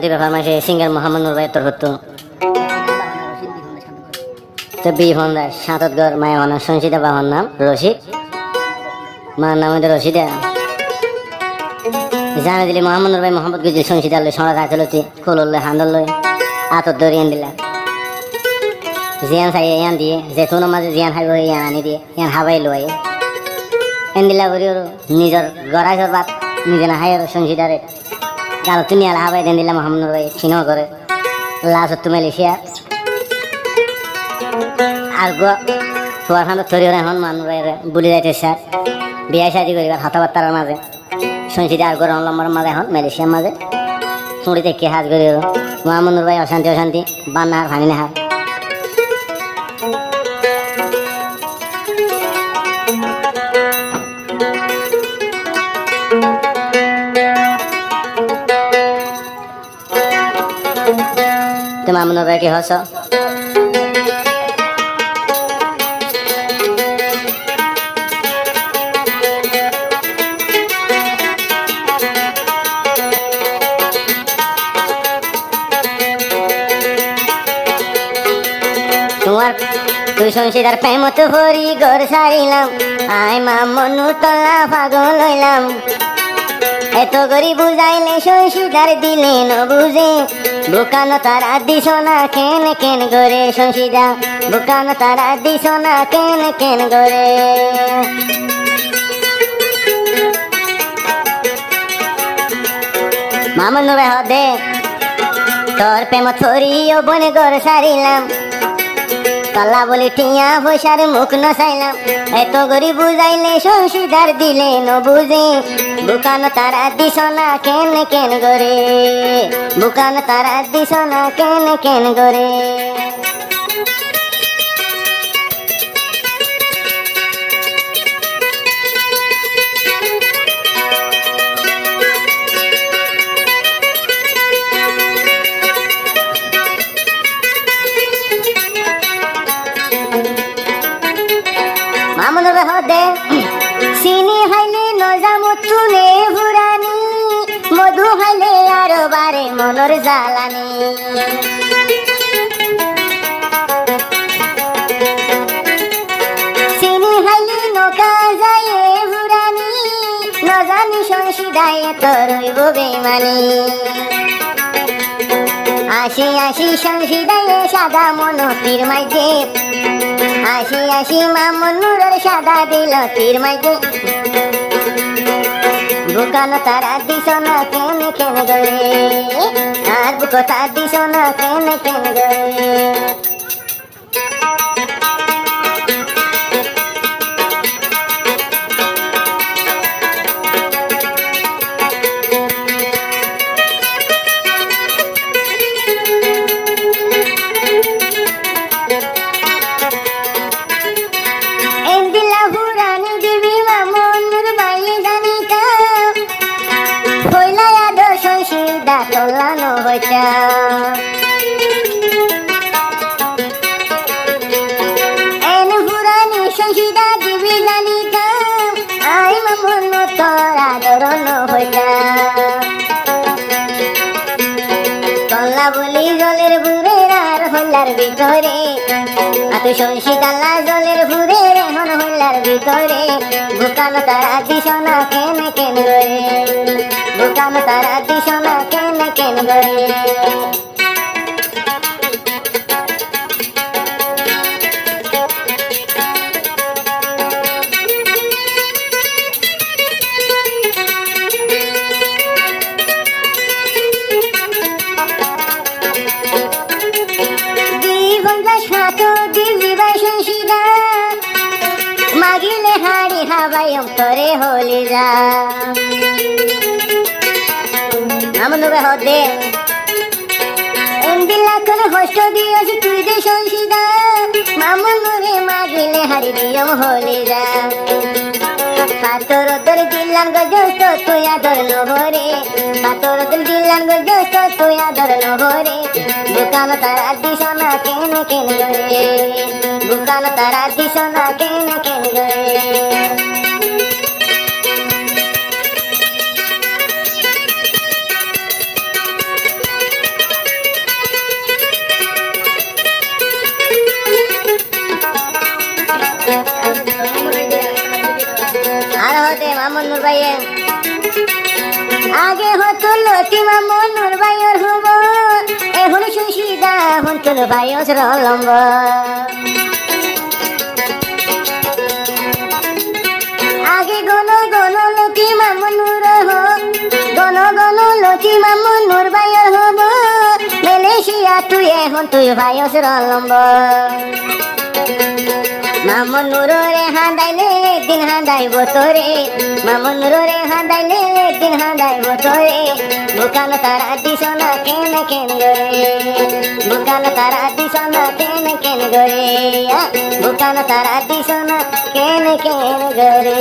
শান্তি ব্যাপার মাসে সিঙ্গার মোহাম্মদ নুর ভাই তোর হতো তো বিফোন দেয় সাঁতর মায়ের নাম সংসিদা বাবার নাম রশিদ মার নাম হইতে রশিদা জানা দিলি মোহাম্মদ নুর ভাই মোহাম্মদ গুজি সংসিদা লই সরা গাছ লতি খোললে হান্দল লই আতর দরিয়ান দিলা জিয়ান খাই ইয়ান দিয়ে যেতুন মাঝে জিয়ান খাইব ইয়ান আনি দিয়ে ইয়ান হাবাই লয় এন দিলা করি নিজের গড়াই বাপ নিজে না হাই সংসিদারে গাল তুমি আলা হাবাই দেন দিলা মোহাম্মদ নুর ভাই ছিনো করে লাশ তুমি লিখিয়া আর গো তোমার খান থরি এখন মানুষ বলি যাইতে স্যার বিয়া শাদি করিবার হাতাবার্তার মাঝে শুনছি আর গরম লম্বার মাঝে এখন মালয়েশিয়ার মাঝে চুড়িতে কে হাজ করি মোহাম্মদ নুর ভাই অশান্তি অশান্তি বান্নাহার ভাঙি নাহার তো মোহাম্মদ নুর ভাই কি হস তোমার তুই সংসিদার প্রেমত ভরি গড় সারিলাম আই মা মনু তলা পাগল লইলাম এত গরি বুঝাইলে সংসিদার দিলে ন বুঝে বুকানো তারা দিস না কেন কেন করে সংসিদা বুকানো তারা দিস না কেন কেন করে মামন হদে তোর প্রেমত ভরি ও বনে গড় সারিলাম তলা বলি টিয়া পয়সার মুখ নসাইলাম এত গরি বুঝাইলে সংসিদার দিলে ন বুঝে বুকানো তারা দিস না কেন কেন করে বুকানো তারা দিস না কেন কেন করে মামুন হদে চিনি হাইলে নজামু তুলে ভুরানি মধু হাইলে আর বারে মনর জ্বালানি চিনি হাইলে নৌকা যায় ভুরানি নজানি সংসিদায় তরইব বেমানি আসি আসি সংসিদায় সাদা মনো তীর মাইজে আসি আসি মামুন নুরের সাদা দিল তীর মাইজে বুকানো তারা দিস না কেন কেন করে আর বুকো তার দিস না কেন কেন করে তোলানো হইতা এন পুরানি সংসিদা দিবি জানিতা আই মন তোর আদরণ হইতা তল্লা বলি জলের বুড়ের আর হল্লার ভিতরে তুই সংসিদাল্লা জলের বুড়ের এখন হল্লার ভিতরে বুকানো তারা দিস না কেন কেন করে বুকানো তারা দিস না কেন কেন করে মাগিলে হাড়ি হাবাই অন্তরে হলি যা আমন হদে দিলা কোন হস্ত দিয়েছি তুই যে সংসিদা মামুন নুরে মাগিলে হাড়ি দিয়ম হলি যা পাতর তোর দিলান গজস্ত তুই আদর নহরে পাতর তোর দিলান গজস্ত তুই আদর নহরে বুকানো তারা দিস না কেন কেন করে বুকানো তারা দিস না কেন কেন করে মামুন নূর ভাইয়ে আগে হতো লতি মামুন নূর ভাইয়ের হব এখন সুশীদা হন তোর ভাইয়ের রলম্ব আগে গণ গণ লতি মামুন নূর গণ গণ লতি মামুন নূর ভাইয়ের হব মালয়েশিয়া তুই এখন তুই ভাইয়ের রলম্ব মামুন নূরে হাঁদাইলে একদিন হাঁদাইব তোরে মামুন নূরে হাঁদাইলে একদিন হাঁদাইব তোরে বুকান তারা দিস না কেন কেন গরে বুকান তারা দিস না কেন কেন গরে বুকান তারা দিস না কেন কেন গরে